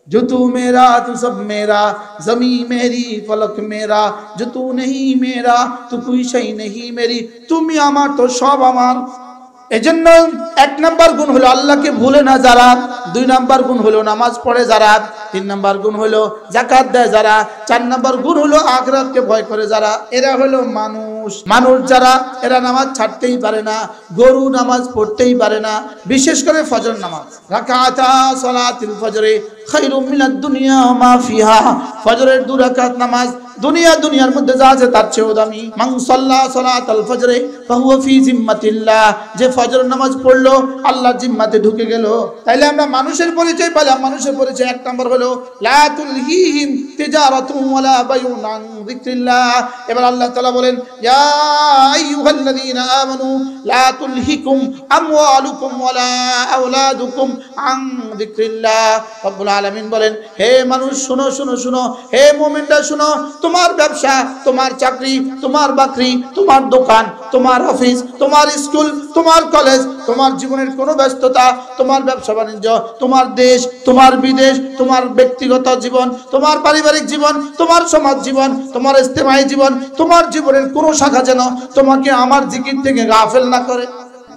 जो तू मेरा तू सब मेरा, जमी मेरी फलक मेरा, जो तू नहीं मेरा तू कोई शई नहीं मेरी, তুমি আমার তো সব আমার। এজন্য এক নাম্বার গুণ হলো আল্লাহকে ভুলে না যারা, দুই নাম্বার গুণ হলো নামাজ পড়ে যারা, তিন নাম্বার গুণ হলো যাকাত দেয় যারা, চার নাম্বার গুণ হলো আখিরাতকে ভয় করে যারা, এরা হলো মানুষ। মানুষ যারা এরা নামাজ ছাড়তেই পারে না, গরু নামাজ পড়তেই পারে না, বিশেষ করে ফজর নামাজ। রাকাতা সালাতুল ফজরে খায়রুম মিনাদ দুনিয়া ওয়া মা ফিহা, ফজরের 2 রাকাত নামাজ দুনিয়ার মধ্যে যা আছে তার চেয়েও দামি। মান সাল্লা সালাতাল ফজরে ফাহুয়া ফি জিম্মাতিল্লাহ, যে ফজর নামাজ পড়লো আল্লাহর জিম্মাতে ঢুকে গেল। তাইলে আমরা মানুষের পরিচয় পেলাম। মানুষের পরিচয় এক নাম্বার হলো লা তুলহিহিম তিজারাতুন ওয়ালা বাইউন আন যিকরিল্লাহ। এবার আল্লাহ তাআলা বলেন ইয়া আইয়ুহাল্লাযীনা আমানু লা তুলহিকুম আমওয়ালুকুম ওয়ালা আওলাদুকুম আন যিকরিল্লাহ। রব্বুল আলামিন বলেন হে মানুষ শুনো শুনো শুনো, হে মুমিনরা শুনো, তোমার ব্যবসা, তোমার চাকরি, তোমার বাকরি, তোমার দোকান, তোমার অফিস, তোমার স্কুল, তোমার কলেজ, তোমার জীবনের কোনো ব্যস্ততা, তোমার ব্যবসা বাণিজ্য, তোমার দেশ, তোমার বিদেশ, তোমার ব্যক্তিগত জীবন, তোমার পারিবারিক জীবন, তোমার সমাজ জীবন, তোমার ইজতিমাই জীবন, তোমার জীবনের কোনো শাখা যেন তোমাকে আমার জিকির থেকে গাফেল না করে।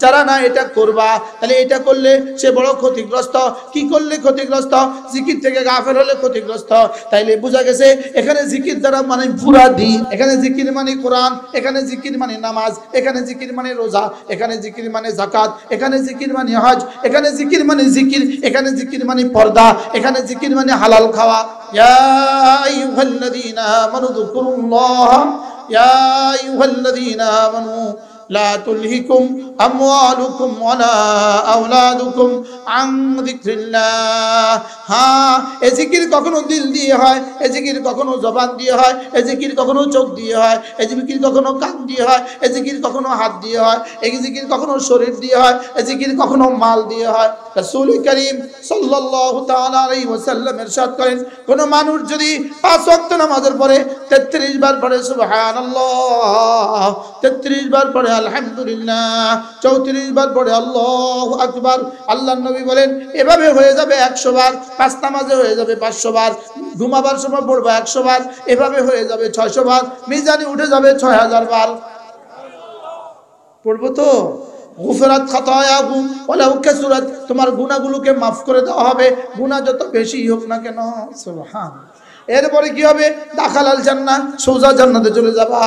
যারা না এটা করবা, তাহলে এটা করলে সে বড় ক্ষতিগ্রস্ত। কি করলে ক্ষতিগ্রস্ত? জিকির থেকে গাফেল হলে ক্ষতিগ্রস্ত। তাইলে বোঝা গেছে এখানে জিকির দ্বারা মানে পুরা দিন, এখানে জিকির মানে কোরআন, এখানে জিকির মানে নামাজ, এখানে জিকির মানে রোজা, এখানে জিকির মানে যাকাত, এখানে জিকির মানে হজ, এখানে জিকির মানে জিকির, এখানে জিকির মানে পর্দা, এখানে জিকির মানে হালাল খাওয়া। ইয়া আইয়ুহাল্লাযীনা আমানু যকুরুল্লাহ, ইয়া আইয়ুহাল্লাযীনা আমানু লা তুলহিকুম আমওয়ালুকুম ওয়ালা আওলাদুকুম আন যিকরিল্লাহ। হ্যাঁ, এই জিকির কখনো দিল দিয়ে হয়, এই জিকির কখনো জবান দিয়ে হয়, এই জিকির কখনো চোখ দিয়ে হয়, এই জিকির কখনো কান দিয়ে হয়, এই জিকির কখনো হাত দিয়ে হয়, এই জিকির কখনো শরীর দিয়ে হয়, এই জিকির কখনো মাল দিয়ে হয়। রাসূল করিম সাল্লাল্লাহু তাআলা আলাইহি ওয়াসাল্লাম ইরশাদ করেন, কোন মানুষ যদি 5 ওয়াক্ত নামাজের পরে 33 বার পড়ে সুবহানাল্লাহ, 33 বার পড়ে আলহামদুলিল্লাহ, 34 বার পড়ে আল্লাহু আকবার, আল্লাহর নবী বলেন এভাবে হয়ে যাবে 100 বার। 5 নামাজে হয়ে যাবে 500 বার, ঘুমাবার সময় পড়বে 100 বার, এভাবে হয়ে যাবে 600 বার, মিজানে উঠে যাবে 6000 বার। পড়বো তো? গুফরাত খাতায়াকুম ওয়ালাউ কাসুরাত, তোমার গুনাহগুলোকে মাফ করে দেওয়া হবে, গুনাহ যত বেশি হোক না কেন। সুবহানাল্লাহ। এরপরে কি হবে? দাখালাল জান্নাহ, সোজা জান্নাতে চলে যাবা।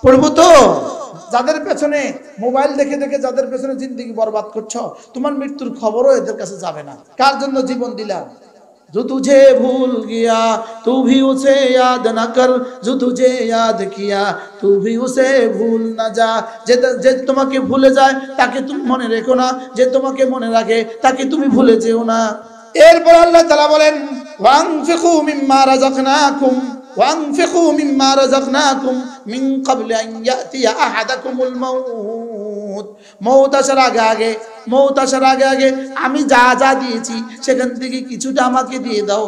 পড়বো তো? যাদের পেছনে মোবাইল দেখে দেখে যাদের পেছনে জিন্দেগি বরবাদ করছো, তোমার মৃত্যুর খবরও এদের কাছে যাবে না। কার জন্য জীবন দিলা? जो तुझे भूल गया तू भी उसे याद न कर, जो तुझे याद किया तू भी उसे भूल न जा। যে তোমাকে ভুলে যায় তাকে তুমি মনে রেখো না, যে তোমাকে মনে রাখে তাকে তুমি ভুলে যেও না। এরপর আল্লাহ তাআলা বলেন ওয়ানফিকু মিম্মা রাযাকনাকুম وأنفقوا مما رزقناكم من قبل أن يأتي أحدكم الموت। মওত আসার আগে আমি যা যা দিয়েছি সেখান থেকে কিছুটা আমাকে দিয়ে দাও।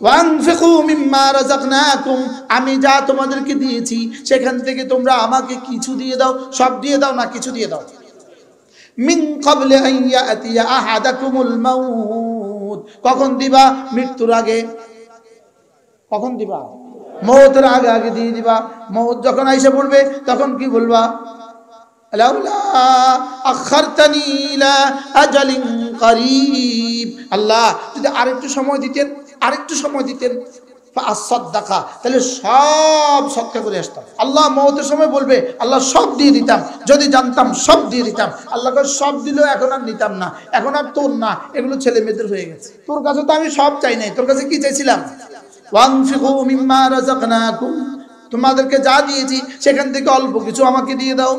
وأنفقوا مما رزقناكم, আমি যা তোমাদেরকে দিয়েছি সেখান থেকে তোমরা আমাকে কিছু দিয়ে দাও। সব দিয়ে দাও না, কিছু দিয়ে দাও। মিন ক্বাবলি আন ইয়াতিয়া আহাদাকুমুল মাউত, কখন দিবা? মৃত্যুর আগে। কখন দিবা? মওতের আগে আগে দিয়ে দিবা। মওত যখন আইসা পড়বে তখন কি বলবা? লাউলা আখারতানি ইলা আজালিন করিব, আল্লাহ যদি আরেকটু সময় দিতেন ফাসাদদাকা, তাহলে সব সদকা করে আসতাম। আল্লাহ মওতের সময় বলবে আল্লাহ সব দিয়ে দিতাম, যদি জানতাম সব দিয়ে দিতাম। আল্লাহকে সব দিলেও এখন আর নিতাম না, এখন আর তোর না, এগুলো ছেলে মেয়েদের হয়ে গেছে। তোর কাছে তো আমি সব চাই নাই, তোর কাছে কি চাইছিলাম? ওয়ানফিকু মিম্মা রাযাকনাকুম, তোমাদেরকে যা দিয়েছি সেখান থেকে অল্প কিছু আমাকে দিয়ে দাও।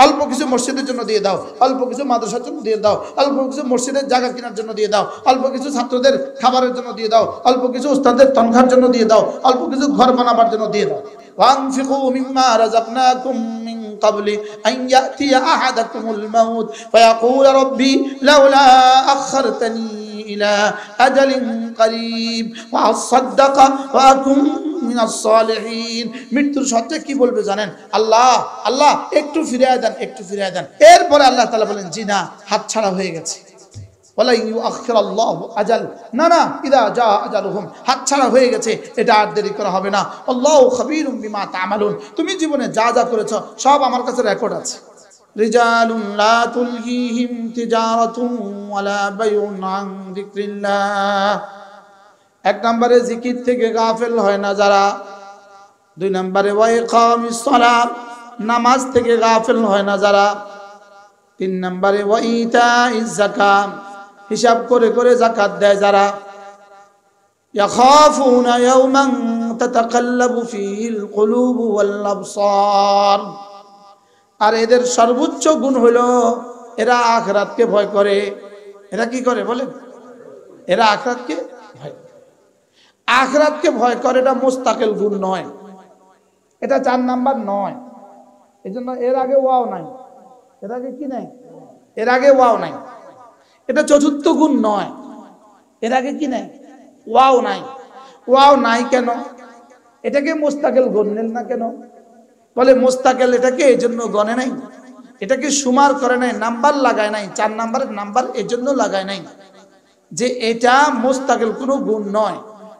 অল্প কিছু মসজিদের জন্য দিয়ে দাও, অল্প কিছু মাদ্রাসার জন্য দিয়ে দাও, অল্প কিছু মসজিদের জায়গা কেনার জন্য দিয়ে দাও, অল্প কিছু ছাত্রদের খাবারের জন্য দিয়ে দাও, অল্প কিছু উস্তাদের তনখার জন্য দিয়ে দাও, অল্প কিছু ঘর বানাবার জন্য দিয়ে দাও। ওয়ানফিকু মিম্মা রাযাকনাকুম মিন ক্বাবলি আন ইয়াতিয়া আহাদাকুমুল মাউত ফায়াকুল রাব্বি লাউলা আখারতানি ইলা আজালিন করিব ফাসাদদাকা ওয়া আকুন মিনাস সালিহিন। মৃত্যুর শয্যায় কি বলবে জানেন? আল্লাহ আল্লাহ একটু ফিরিয়ে দেন, একটু ফিরিয়ে দেন। এরপরে আল্লাহ তাআলা বলেন জি না, হাত ছাড়া হয়ে গেছে। ওয়ালা ইউআখিরাল্লাহু আজাল, না না, ইদা জা আজালুহুম, হাতছাড়া হয়ে গেছে, এটা আর দেরি করা হবে না। আল্লাহু খাবীরুম বিমা তা'মালুন, তুমি জীবনে যা যা করেছো সব আমার কাছে রেকর্ড আছে। রিজালুন লা তুলহিহিম তিজারাতুন ওয়ালা বাইউন আন যিকরিল্লাহ, এক নম্বরে জিকির থেকে গাফেল হয় না যারা, দুই নম্বরে ওয়া ইকামিস সালাত, নামাজ থেকে গাফেল হয় না যারা, তিন নম্বরে ওয়া ইতাইজ যাকাত, হিসাব করে করে যাকাত দেয় যারা, ইয়াখাফুনা ইয়াওমান তাতাকাল্লাবু ফীহিল কুলুবু ওয়াল আবসার, আর এদের সর্বোচ্চ গুণ হলো এরা আখিরাতকে ভয় করে। এরা কি করে বলেন? এরা আখিরাতকে ভয় করে। আখিরাতকে ভয় করে, এটা মুস্তাকিল গুণ নয়, এটা 4 নাম্বার নয়। এজন্য এর আগে ওয়াও নাই, এর আগে কি নাই, এর আগে ওয়াও নাই, এটা চতুর্থ গুণ নয়। এর আগে কি নাই, ওয়াও নাই। ওয়াও নাই কেন? এটাকে মুস্তাকিল গণলেন না কেন? বলে মুস্তাকিল এটাকে এজন্য গণে নাই, এটাকে সুমার করে নাই, নাম্বার লাগায় নাই, 4 নাম্বারের নাম্বার এজন্য লাগায় নাই যে এটা মুস্তাকিল কোনো গুণ নয়,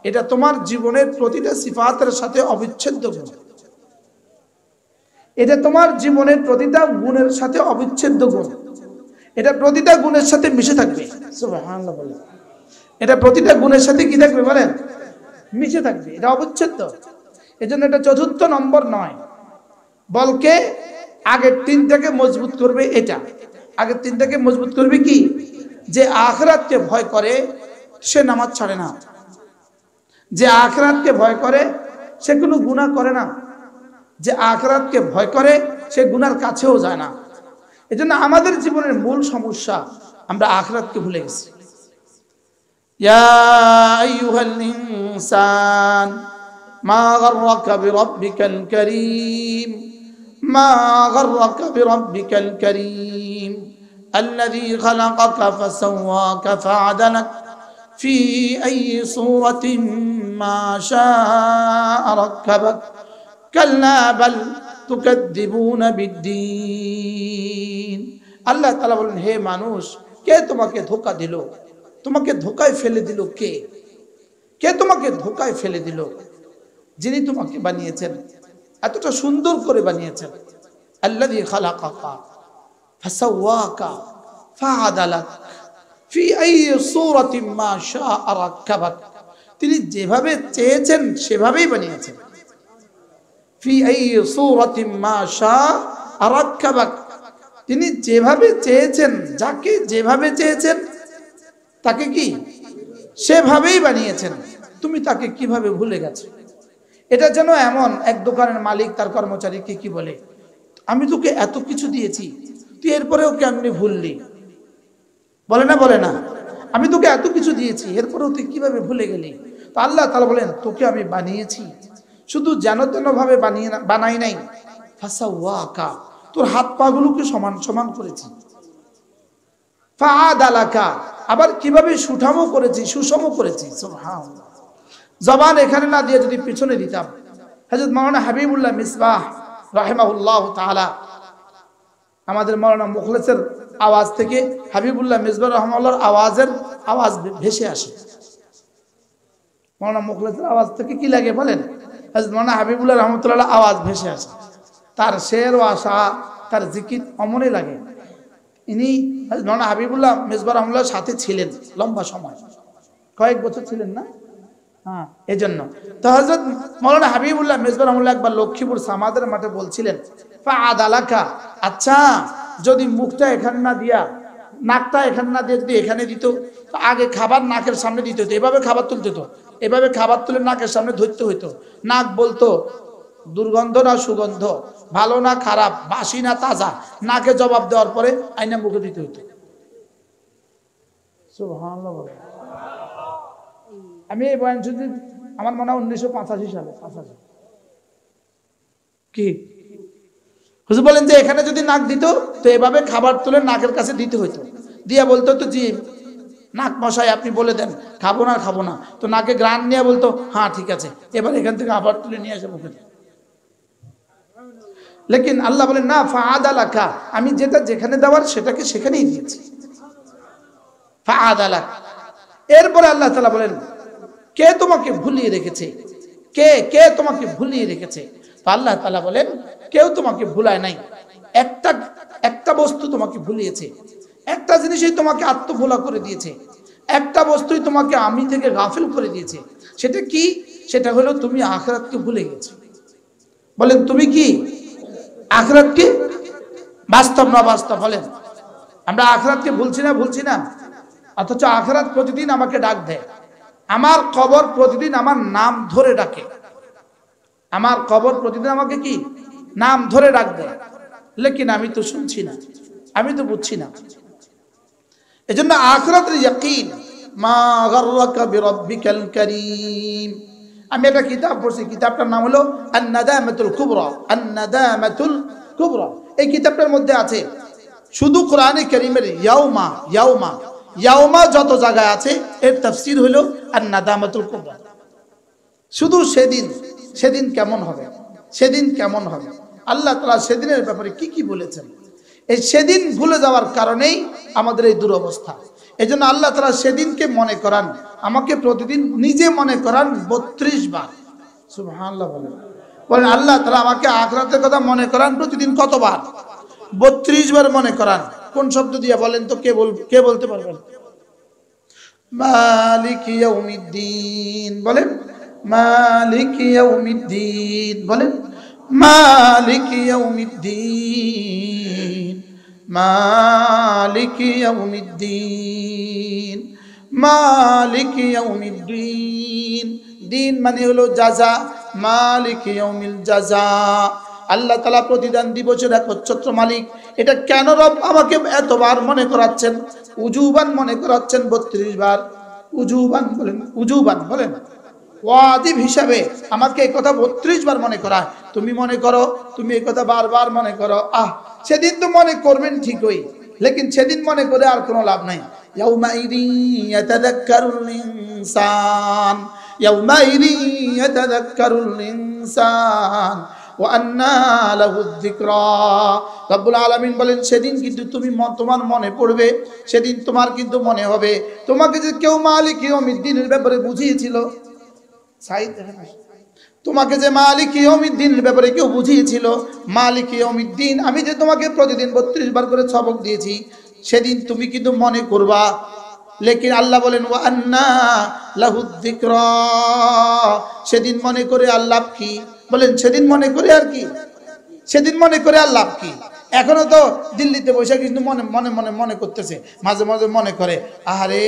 এটা তোমার জীবনের প্রতিটা সিফাতের সাথে অবিচ্ছেদ্য গুণ, এটা তোমার জীবনের প্রতিটা গুণের সাথে অবিচ্ছেদ্য গুণ, এটা প্রতিটা গুণের সাথে মিশে থাকবে। সুবহানাল্লাহ বলে, এটা প্রতিটা গুণের সাথে কি থাকবে বলেন? মিশে থাকবে, এটা অবিচ্ছেদ্য। এজন্য এটা চতুর্থ নম্বর নয়, বলকে আগের 3টাকে মজবুত করবে। এটা আগের 3টাকে মজবুত করবে কি? যে আখিরাতকে ভয় করে সে নামাজ ছাড়ে না, যে আখিরাতকে ভয় করে সে কোনো গুনাহ করে না, যে আখিরাতকে ভয় করে সে গুনার কাছেও যায় না। এজন্য আমাদের জীবনের মূল সমস্যা, আমরা আখিরাতকে ভুলে গেছি। ইয়া আইয়ুহাল ইনসান মা গাররাকা বিরাব্বিকাল কারীম, মা গাররাকা বিরাব্বিকাল কারীম আল্লাযী খালাকাকা ফাসাওয়াকা ফাআদালাক ফি আইয়ি সূরাতিন মা শাআ রাক্কাবাক কাল্লা বাল তুকাদ্দিবুনা বিদ্দীন। আল্লাহ তাআলা বলেন, হে মানুষ, কে তোমাকে ধোঁকা দিল? তোমাকে ধোঁকায় ফেলে দিল কে? কে তোমাকে ধোঁকায় ফেলে দিল? যিনি তোমাকে বানিয়েছেন, এতটা সুন্দর করে বানিয়েছেন। আল্লাযী খালাকাকা ফাসাওয়াকা ফাআদালাক ফি আইয়ি সূরাতিন মা শাআ রাক্কাবাক, তিনি যেভাবে চেয়েছেন সেভাবেই বানিয়েছেন। ফি আইয়ি সূরাতিন মা শাআ রাক্কাবাক, তিনি যেভাবে চেয়েছেন, যাকে যেভাবে চেয়েছেন তাকে কি সেভাবেই বানিয়েছেন। তুমি তাকে কিভাবে ভুলে গেছো? এটা যেন এমন এক দোকানের মালিক তার কর্মচারীকে কি বলে, আমি তোকে এত কিছু দিয়েছি, তুই এরপরেও কেমনি ভুললি? বলে না, বলে না, আমি তোকে এত কিছু দিয়েছি, এরপরেও তুই কিভাবে ভুলে গেলি? তো আল্লাহ তাআলা বলেন, তোকে আমি বানিয়েছি, শুধু যেন তেন ভাবে বানাই নাই, ফাসাওয়াকা, তোর হাত পা গুলোকে সমান সমান করেছি, ফাআদালাকা, আবার কিভাবে সুঠামও করেছি, সুষম করেছি। সুবহানাল্লাহ। জবান এখানে না দিয়ে যদি পিছনে দিতাম, হযরত মাওলানা হাবিবুল্লাহ মিসবাহ রাহিমাহুল্লাহ তাআলা, আমাদের মাওলানা মুখলেসের আওয়াজ থেকে হাবিবুল্লাহ মিসবাহ রাহিমাহুল্লাহর আওয়াজ ভেসে আসে। মাওলানা মুখলেসের আওয়াজ থেকে কি লাগে বলেন? হযরত মাওলানা হাবিবুল্লাহ রাহমাতুল্লাহ আওয়াজ ভেসে আসে, তার শের ও আশা, তার জিকির অমনে লাগে। ইনি মাওলানা হাবিবুল্লাহ মিসবাহ রাহমাতুল্লাহর সাথে ছিলেন লম্বা সময়, কয়েক বছর ছিলেন না? হ্যাঁ, এজন্য তো হযরত মাওলানা হাবিবুল্লাহ মিসবাহ রাহমাতুল্লাহ একবার লক্ষ্মীপুর সামাদের মাঠে বলছিলেন, ফাআদালাকা, আচ্ছা যদি মুখটা এখানে না দিয়া, নাকটা এখানে না দিয়ে যদি এখানে দিত, তো আগে খাবার নাকের সামনে দিতে হতো, এভাবে খাবার তুলতে হতো, এভাবে খাবার তুলে নাকের সামনে ধরতে হতো। নাক বলতো দুর্গন্ধ না সুগন্ধ, ভালো না খারাপ, বাসি না তাজা, নাকে জবাব দেওয়ার পরে আইনা মুখে দিতে হতো। সুবহানাল্লাহ। আমি এই বয়ান শুনছি আমার মনে হয় 1985 সালে, 85 কি হুজুর বলেন যে এখানে যদি নাক দিত, তো এভাবে খাবার তুলে নাকের কাছে দিতে হতো, দিয়া বলতো তো জি নাক মশাই আপনি বলে দেন খাবো না খাবো না, তো নাকে গ্রান নিয়ে বলতো হ্যাঁ ঠিক আছে, এবার এখান থেকে আবার তুলে নিয়ে আসে মুখে। লেকিন আল্লাহ বলেন না, ফাআদালাকা, আমি যেটা যেখানে দেওয়ার সেটাকে সেখানেই দিয়েছি। ফাআদালাক। এরপরে আল্লাহ তাআলা বলেন কে তোমাকে ভুলিয়ে রেখেছে, কে কে তোমাকে ভুলিয়ে রেখেছে? তো আল্লাহ তাআলা বলেন কেউ তোমাকে ভুলায় নাই, একটা বস্তু তোমাকে ভুলিয়েছে, একটা জিনিসই তোমাকে আত্মভোলা করে দিয়েছে, একটা বস্তুই তোমাকে আমি থেকে গাফিল করে দিয়েছে। সেটা কি? সেটা হলো তুমি আখিরাতকে ভুলে গেছো। বলেন তুমি কি আখিরাতকে, বাস্তব না বাস্তব বলেন? আমরা আখিরাতকে ভুলছি না? অথচ আখিরাত প্রতিদিন আমাকে ডাক দেয়, আমার কবর প্রতিদিন আমার নাম ধরে ডাকে, আমার কবর প্রতিদিন আমাকে কি নাম ধরে ডাক দেয়, লেকিন আমি তো শুনছি না, আমি তো বুঝছি না। এজন্য আখিরাতের ইয়াকিন, মা গাররাকা বিরাব্বিকাল কারীম। আমি একটা কিতাব পড়ছি, কিতাবটার নাম হলো আন-নাদামাতুল কুবরা, আন-নাদামাতুল কুবরা। এই কিতাবটার মধ্যে আছে শুধু কোরআনে কারীমের ইয়াউমা ইয়াউমা ইয়াউমা যত জায়গায় আছে এর তাফসীর হলো আন-নাদামাতুল কুবরা। শুধু সেদিন, সেদিন কেমন হবে, সেদিন কেমন হবে, আল্লাহ তাআলা সেদিনের ব্যাপারে কি কি বলেছেন। এই সেদিন ভুলে যাওয়ার কারণেই আমাদের এই দুরবস্থা। এজন্য আল্লাহ তাআলা সেদিনকে মনে করান, আমাকে প্রতিদিন নিজে মনে করান 32 বার। সুবহানাল্লাহ বলেন। বলেন আল্লাহ তাআলা আমাকে আখিরাতের কথা মনে করান প্রতিদিন কতবার? 32 বার মনে করান। কোন শব্দ দিয়ে বলেন তো, কে বলতে পারবেন? মালিক ইয়াউমিদ্দিন বলেন, মালিক ইয়াউমিদ্দিন বলেন, মালিক ইয়াউমিদ্দিন, মালিক ইয়াউমিদ্দিন, মালিক ইয়াউমিদ্দিন। দিন মানে হলো জাযা, মালিক ইয়াউমিল জাযা। আল্লাহ তাআলা প্রতিদান দিবসের একচ্ছত্র মালিক। এটা কেন রব আমাকে এতবার মনে করাচ্ছেন? উজুবান মনে করাচ্ছেন 32 বার। উজুবান বলেন, উজুবান বলেন, ওয়াজিব হিসাবে আমাকে এই কথা 32 বার মনে করা। তুমি মনে করো, তুমি এই কথা বারবার মনে করো। সেদিন তো মনে করবেন ঠিকই, লেকিন সেদিন মনে করে আর কোনো লাভ নাই। ইয়াউমাইযি ইয়াতাযাক্কারুল ইনসান, ইয়াউমাইযি ইয়াতাযাক্কারুল ইনসান ওয়া আন্না লাহুয যিকরা। রব্বুল আলামিন বলেন সেদিন কিন্তু তুমি তোমার মনে পড়বে, সেদিন তোমার কিন্তু মনে হবে। তোমাকে যে কেউ মালিক ইয়াউমিদ্দিনের ব্যাপারে বুঝিয়েছিল, তোমাকে যে মালিক ইয়াউমিদ্দিনের ব্যাপারে কেউ বুঝিয়েছিল, মালিক ইয়াউমিদ্দিন আমি যে তোমাকে প্রতিদিন 32 বার করে সবক দিয়েছি, সেদিন তুমি কিন্তু মনে করবা। লেকিন আল্লাহ বলেন ওয়া আন্না লাহুয যিকরা, সেদিন মনে করে আল্লাহ কি বলেন? সেদিন মনে করে আর কি, সেদিন মনে করে আল্লাহ কি? এখনো তো দিল্লিতে বসে কিন্তু মনে মনে মনে মনে করতেছে, মাঝে মাঝে মনে করে আরে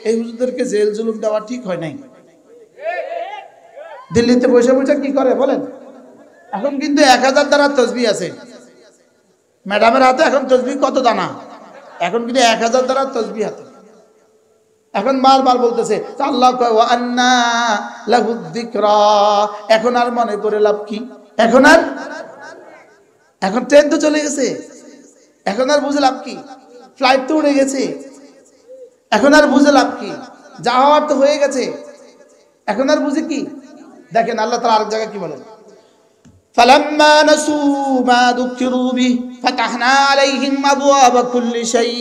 এই হুজুরদেরকে জেল জুলুম দেওয়া ঠিক হয় নাই। দিল্লিতে বসে বসে কি করে বলেন? এখন কিন্তু 1000 দানা তসবিহ আছে ম্যাডামের হাতে। এখন তসবিহ কত দানা? এখন কিন্তু 1000 দানা তসবিহ হাতে। এখন বারবার বলতেছে আল্লাহ কয় ওয়া আন্না লাহুয যিকরা। এখন আর মনে করে লাভ কি? এখন ট্রেন তো চলে গেছে, এখন আর বুঝে লাভ কি? ফ্লাইট তো উড়ে গেছে, এখন আর বুঝে লাভ কি? যা হওয়ার তো হয়ে গেছে, এখন আর বুঝে কি? দেখেন আল্লাহ তাআলা আরেক জায়গায় কি বলেন, ফালাম্মা নাসু মা যুকিরু বিহি ফাতাহনা আলাইহিম আবওয়াবা কুল্লি শাই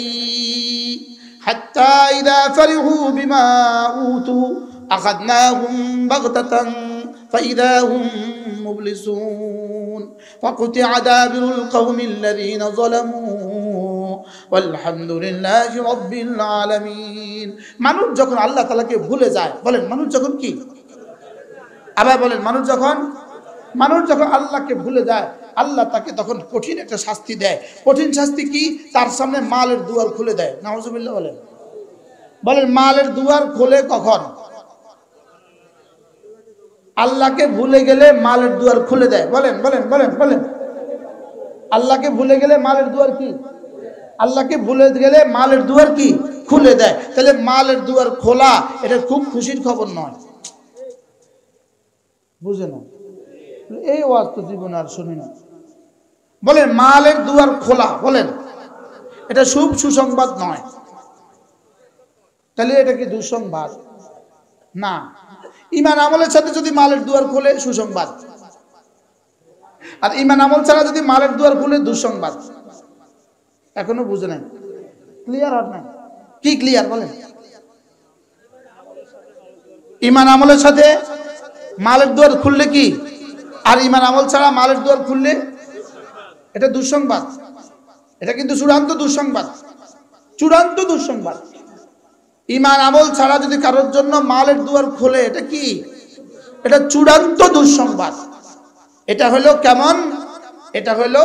হাত্তা ইযা ফারিহু বিমা উতু আখাযনাহুম বাগতাতান ফাইযা হুম মুবলিসুন ফাকুতিআ দাবিরুল কওমিল লাযীনা যালামু ওয়ালহামদুলিল্লাহি রাব্বিল আলামিন। মানুষ যখন আল্লাহ তাআলাকে ভুলে যায়, বলেন মানুষ যখন কি? আবার বলেন মানুষ যখন আল্লাহকে ভুলে যায়, আল্লাহ তাকে তখন কঠিন একটা শাস্তি দেয়। কঠিন শাস্তি কি? তার সামনে মালের দুয়ার খুলে দেয়। নাউজুবিল্লাহ বলেন মালের দুয়ার খোলে কখন? আল্লাহকে ভুলে গেলে মালের দুয়ার খুলে দেয়। বলেন বলেন বলেন বলেন আল্লাহকে ভুলে গেলে মালের দুয়ার কি? আল্লাহকে ভুলে গেলে মালের দুয়ার কি? খুলে দেয়। তাহলে মালের দুয়ার খোলা এটা খুব খুশির খবর নয়, বুঝে না? এই ওয়াজ তো জীবন আর শুনি না। বলেন মালের দুয়ার খোলা, বলেন এটা সুসংবাদ নয়। তাহলে এটা কি দুঃসংবাদ? না। ঈমান আমলের সাথে যদি মালের দুয়ার খোলে সুসংবাদ, আর ঈমান আমল ছাড়া যদি মালের দুয়ার খুলে দুঃসংবাদ। এখনো বুঝে নাই, ক্লিয়ার হয় না? কি ক্লিয়ার বলেন? ইমান আমলের সাথে মালের দুয়ার খুললে কি, আর ইমান আমল ছাড়া মালের দুয়ার খুললে এটা দুঃসংবাদ। এটা কিন্তু চূড়ান্ত দুঃসংবাদ, চূড়ান্ত দুঃসংবাদ। ইমান আমল ছাড়া যদি কারোর জন্য মালের দুয়ার খোলে, এটা কি? এটা চূড়ান্ত দুঃসংবাদ। এটা হলো কেমন? এটা হলো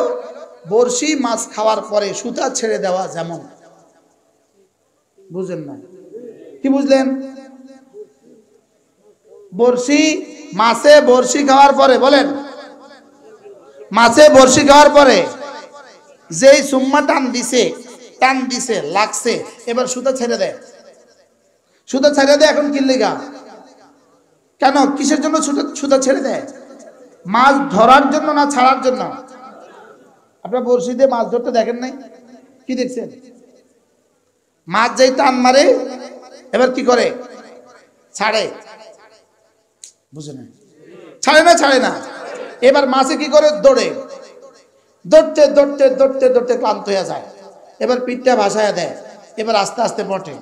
বড়শি মাছ খাওয়ার পরে সুতা ছেড়ে দেওয়া যেমন। বুঝলেন না? কি বুঝলেন? বড়শি মাছে বড়শি খাওয়ার পরে, বলেন, মাছে বড়শি খাওয়ার পরে যেই সুম্মা টান দিছে লাগছে, এবার সুতা ছেড়ে দেয়। সুতা ছেড়ে দেয় এখন কি লিগা? কেন, কিসের জন্য সুতা ছেড়ে দেয়? মাছ ধরার জন্য না ছাড়ার জন্য? আপনার বড়শি দিয়ে মাছ ধরতে দেখেন নাই? কি দেখছেন? মাছ যেই টান মারে এবার কি করে? ছাড়ে। বুঝে না? ছাড়ে না। এবার মাছে কি করে? দৌড়ে, দৌড়তে দৌড়তে দৌড়তে দৌড়তে ক্লান্ত হয়ে যায়। এবার পিঠটা ভাসায় দেয়, এবার আস্তে আস্তে পটে।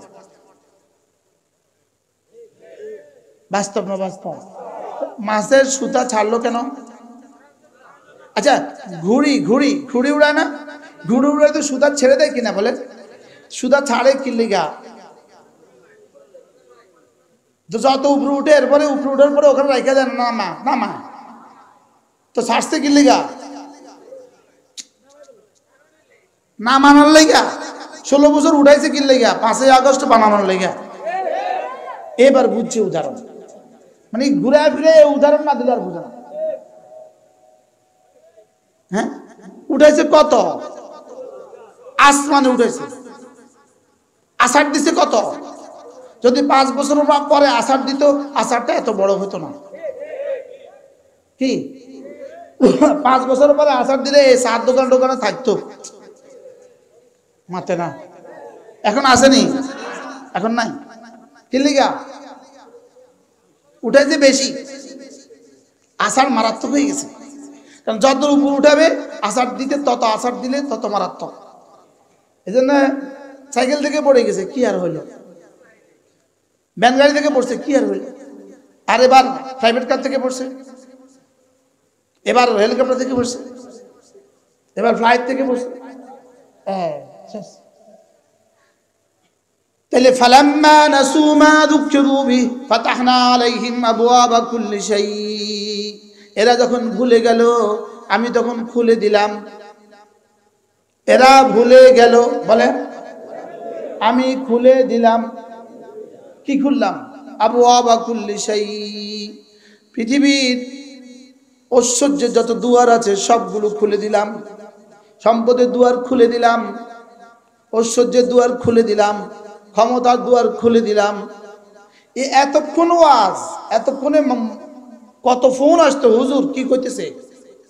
বাস্তব না বাস্তব? মাছের সুতা ছাড়লো কেন? আচ্ছা, ঘুড়ি উড়ায় না? ঘুড়ি উড়ায় তো সুতা ছেড়ে দেয় কিনা বলেন? সুতা ছাড়ে কি লিগা? যত উপরে উঠে, এরপরে উপরে উঠার পরে ওখানে রাখা দেয় নামা তো ছাড়ছে কি লিগা? না মানার লেগা। 16 বছর উঠাইছে কি লেগা? 5ই আগস্ট বানানোর লেগা। এবার বুঝছে উদাহরণ, মানে ঘুরে ফিরে উদাহরণ না দিলে আর বুঝে না। হ্যাঁ, উঠাইছে কত? আসমানে উঠাইছে। আষাঢ় দিছে কত? যদি 5 বছর পরে আষাঢ় দিত, আষাঢ়টা এত বড় হতো না। কি 5 বছর পরে আষাঢ় দিলে এই সাত দোকানে থাকতো মাতে না? এখন আসেনি, এখন নাই। কি লিগা? উঠাইছে বেশি, আষাঢ় মারাত্মক হয়ে গেছে। কারণ যত উপর উঠাবে আষাঢ় দিতে, তত আষাঢ় দিলে তত মারাত্মক। এই জন্য সাইকেল থেকে পড়ে গেছে, কি আর হইল? ভ্যান গাড়ি থেকে পড়ছে, কি আর হইল? আর এবার প্রাইভেট কার থেকে পড়ছে, এবার হেলিকপ্টার থেকে পড়ছে, এবার ফ্লাইট থেকে পড়ছে। তাহলে ফালাম্মা নাসু মা যুকিরু বিহি ফাতাহনা আলাইহিম আবওয়াবা কুল্লি শাই। এরা যখন ভুলে গেল, আমি তখন খুলে দিলাম। এরা ভুলে গেল, বলে আমি খুলে দিলাম। কি খুললাম? আবওয়াবা কুল্লি শাই। পৃথিবীর ঐশ্বর্যের যত দুয়ার আছে সবগুলো খুলে দিলাম। সম্পদের দুয়ার খুলে দিলাম, ঐশ্বর্যের দুয়ার খুলে দিলাম, ক্ষমতার দুয়ার খুলে দিলাম। এতক্ষণ ওয়াজ, এতক্ষণে কত ফোন আসতো, হুজুর কি কইতেছে,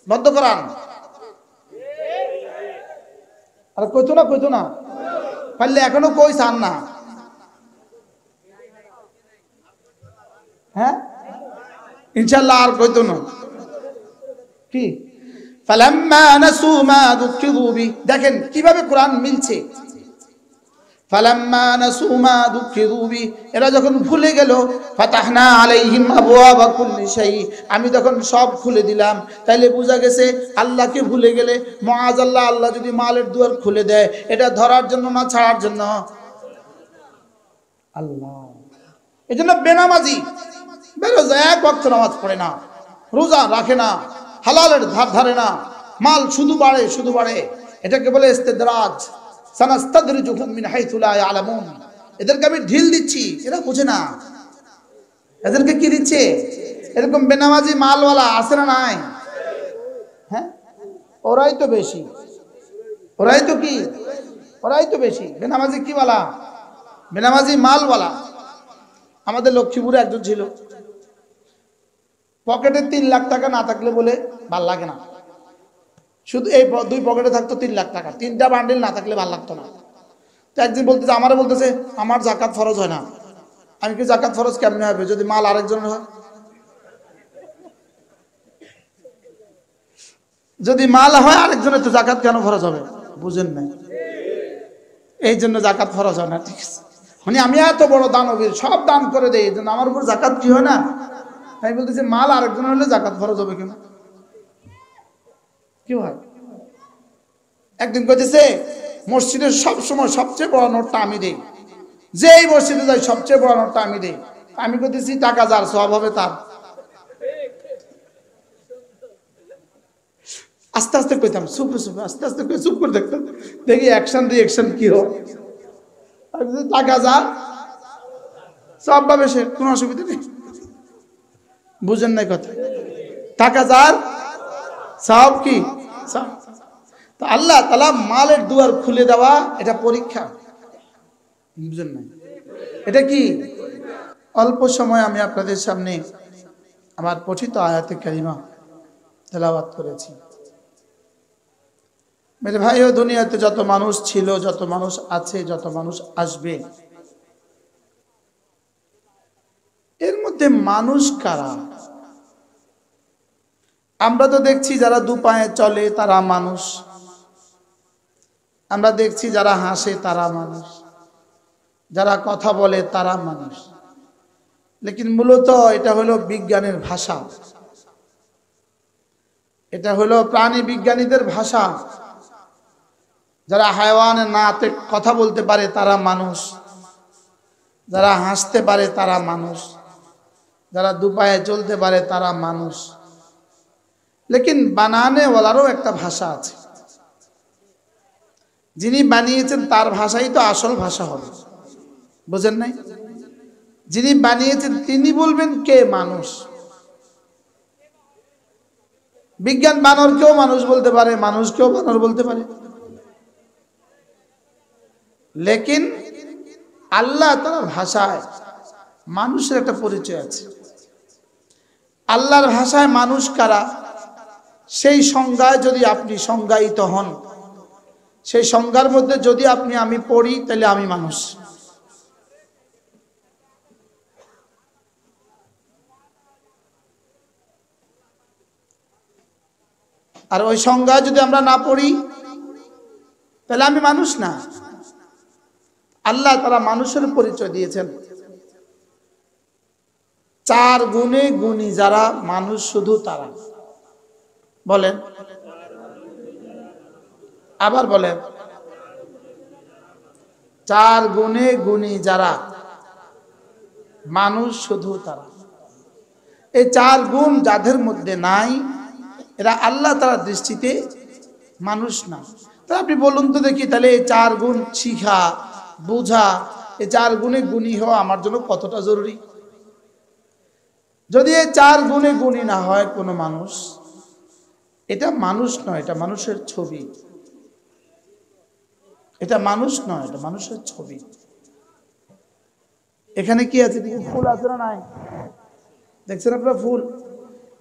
বন্ধ করান। আর কইতো না পারলে এখনো কই চান না। হ্যাঁ, ইনশাআল্লাহ আর কইতো না। কি ফালাম্মা নাসু মা যুকিরু বিহি, দেখেন কিভাবে কোরআন মিলছে। ফালাম্মা নাসু মা যুকিরু বিহি, এরা যখন ভুলে গেল, ফাতাহনা আলাইহিম আবওয়াবা কুল্লি শাই, আমি তখন সব খুলে দিলাম। তাইলে বোঝা গেছে আল্লাহকে ভুলে গেলে মুআযাল্লাহ, আল্লাহ যদি মালের দুয়ার খুলে দেয়, এটা ধরার জন্য না ছাড়ার জন্য? আল্লাহ। এজন্য বেনামাজি বেরোজা, এক ওয়াক্ত নামাজ পড়ে না, রোজা রাখে না, হালালের ধার ধারে না, মাল শুধু বাড়ে। এটাকে বলে ইস্তিদরাজ। সানাস্তাদরিজুহুম মিন হাইথু লা ইয়ালামুন। এদেরকে আমি ঢিল দিচ্ছি, এরা বোঝে না। এদেরকে কি দিচ্ছে? এরকম বেনামাজি মালওয়ালা আছে না নাই? হ্যাঁ, ওরাই তো বেশি। ওরাই তো বেশি। বেনামাজি কি ওয়ালা? বেনামাজি মালওয়ালা। আমাদের লক্ষ্মীপুরে একজন ছিল, পকেটে 3 লাখ টাকা না থাকলে বলে ভাল লাগে না। শুধু এই 2 পকেটে থাকতো 3 লাখ টাকা, 3টা বান্ডিল না থাকলে ভাল লাগতো না। তো একদিন বলতেছে, আমারে বলতেছে আমার যাকাত ফরজ হয় না। আমি কি যাকাত ফরজ কেমনে হবে যদি মাল আরেকজনের হয়? যদি মাল হয় আরেকজনের, তো যাকাত কেন ফরজ হবে? বুঝেন নাই? এই জন্য যাকাত ফরজ হয় না। ঠিক আছে, মানে আমি এত বড় দানবীর, সব দান করে দেই, আমার উপর জাকাত কি হয় না? আমি বলতেছি মাল আরেকজন হলে জাকাত ফরজ হবে কেন? কি হয়? একদিন কইতেছে মসজিদের সব সময় সবচেয়ে বড় নোটটা আমি দেই, যেই মসজিদে যাই সবচেয়ে বড় নোটটা আমি দেই। আমি কইতেছি টাকা যার সওয়াব হবে তার। আস্তে আস্তে কইতাম, চুপ চুপ, আস্তে আস্তে চুপ করে দেখতাম, দেখি অ্যাকশন রিঅ্যাকশন কি হয়। টাকা যার সব পাবে সে, কোনো অসুবিধা নেই। বুঝেন নাই কথা? টাকা যার সব কি সব। তো আল্লাহ তাআলা মালের দুয়ার খুলে দেওয়া এটা পরীক্ষা, বুঝেন নাই? এটা কি? অল্প সময় আমি আপনাদের সামনে আমার পঠিত আয়াতে কারিমা তেলাওয়াত করেছি। মেরে ভাই, ও দুনিয়াতে যত মানুষ ছিল, যত মানুষ আছে, যত মানুষ আসবে, এর মধ্যে মানুষ কারা? আমরা তো দেখছি যারা দু পায়ে চলে তারা মানুষ, আমরা দেখছি যারা হাসে তারা মানুষ, যারা কথা বলে তারা মানুষ। লেকিন মূলত এটা হলো বিজ্ঞানের ভাষা, এটা হলো প্রাণী বিজ্ঞানীদের ভাষা। যারা হায়াওয়ানের নাতে কথা বলতে পারে তারা মানুষ, যারা হাসতে পারে তারা মানুষ, যারা দুপায়ে চলতে পারে তারা মানুষ। লেকিন বানানে ওয়ালারও একটা ভাষা আছে, যিনি বানিয়েছেন তার ভাষাই তো আসল ভাষা হবে, বুঝেন নাই? যিনি বানিয়েছেন তিনি বলবেন কে মানুষ। বিজ্ঞান বানরকেও মানুষ বলতে পারে, মানুষকেও বানর বলতে পারে, লেকিন আল্লাহ তাআলার ভাষায় মানুষের একটা পরিচয় আছে। আল্লাহর ভাষায় মানুষ কারা, সেই সংজ্ঞায় যদি আপনি সংজ্ঞায়িত হন, সেই সংজ্ঞার মধ্যে যদি আপনি আমি পড়ি, তাহলে আমি মানুষ। আর ওই সংজ্ঞা যদি আমরা না পড়ি, তাহলে আমি মানুষ না। আল্লাহ তাআলা মানুষের পরিচয় দিয়েছেন, চার গুণে গুণী যারা মানুষ শুধু তারা। বলেন, আবার বলেন, চার গুণে গুণী যারা মানুষ শুধু তারা। এই চার গুণ যাদের মধ্যে নাই, এরা আল্লাহ তাআলার দৃষ্টিতে মানুষ না। তা আপনি বলুন তো দেখি, তাহলে এই চার গুণ শিখা, বুঝা, এই চার গুণে গুণী হওয়া আমার জন্য কতটা জরুরি? যদি এই চার গুণে গুণী না হয় কোনো মানুষ, এটা মানুষ নয়, এটা মানুষের ছবি। এটা মানুষ নয়, এটা মানুষের ছবি। এখানে কি আছে? ফুল আছে না নাই? দেখছেন আপনারা ফুল?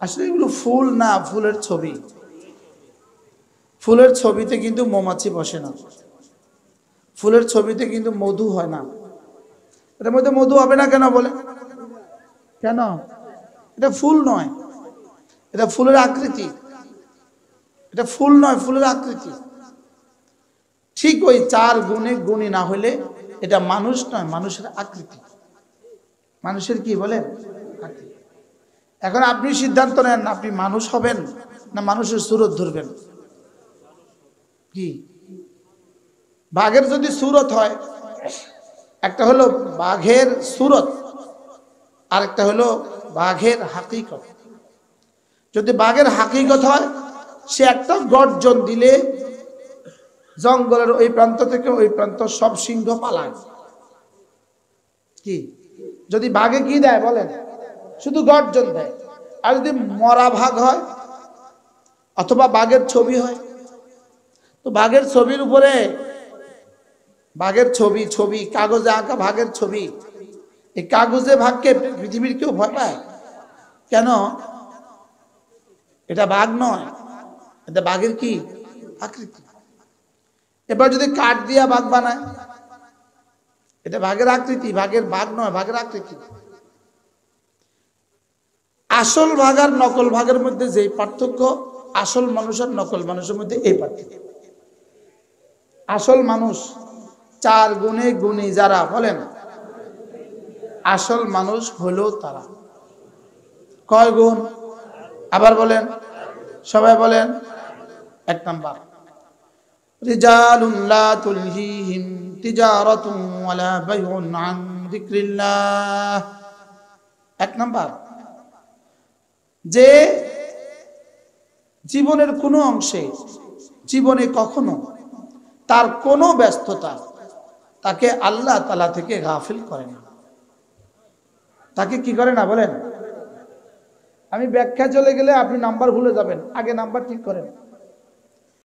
আসলে এগুলো ফুল না, ফুলের ছবি। ফুলের ছবিতে কিন্তু মৌমাছি বসে না, ফুলের ছবিতে কিন্তু মধু হয় না। এটার মধ্যে মধু হবে না কেন বলে? কেন? এটা ফুল নয়, এটা ফুলের আকৃতি। এটা ফুল নয়, ফুলের আকৃতি। ঠিক ওই চার গুণে গুণী না হলে এটা মানুষ নয়, মানুষের আকৃতি। মানুষের কি বলে? আকৃতি। এখন আপনি সিদ্ধান্ত নেন, আপনি মানুষ হবেন না মানুষের সুরত ধরবেন। কি? বাঘের যদি সুরত হয়, একটা হলো বাঘের সুরত, আর একটা হলো বাঘের হাকিকত। যদি বাঘের হাকিকত হয়, সে একটা গর্জন দিলে জঙ্গলের ওই প্রান্ত থেকে ওই প্রান্ত সব সিংহ পালায়। কি? যদি বাঘে কি দেয় বলেন? শুধু গর্জন দেয়। আর যদি মরা বাঘ হয় অথবা বাঘের ছবি হয়, তো বাঘের ছবির উপরে, বাঘের ছবি, ছবি কাগজে আঁকা বাঘের ছবি, এই কাগজে বাঘকে পৃথিবীর কেউ ভয় পায় কেন? এটা বাঘ নয়, এটা বাঘের কি আকৃতি। এবার যদি কাঠ দিয়া বাঘ বানায়, এটা বাঘের আকৃতি, বাঘের বাঘ নয়, বাঘের আকৃতি। আসল বাঘ আর নকল বাঘের মধ্যে যে পার্থক্য, আসল মানুষ আর নকল মানুষের মধ্যে এই পার্থক্য। আসল মানুষ চার গুণে গুণী যারা, বলেন আসল মানুষ হলো তারা। কয় গুণ? আবার বলেন, সবাই বলেন। 1 নাম্বার, রিজালুন লা তুলহিহিম তিজারাতুন ওয়ালা বাইউন আন যিকরিল্লাহ। 1 নাম্বার, যে জীবনের কোনো অংশে, জীবনে কখনো তার কোনো ব্যস্ততা তাকে আল্লাহ তাআলা থেকে গাফিল করে না। তাকে কি করে না বলেন? আমি ব্যাখ্যা চলে গেলে আপনি নাম্বার ভুলে যাবেন, আগে নাম্বার ঠিক করেন।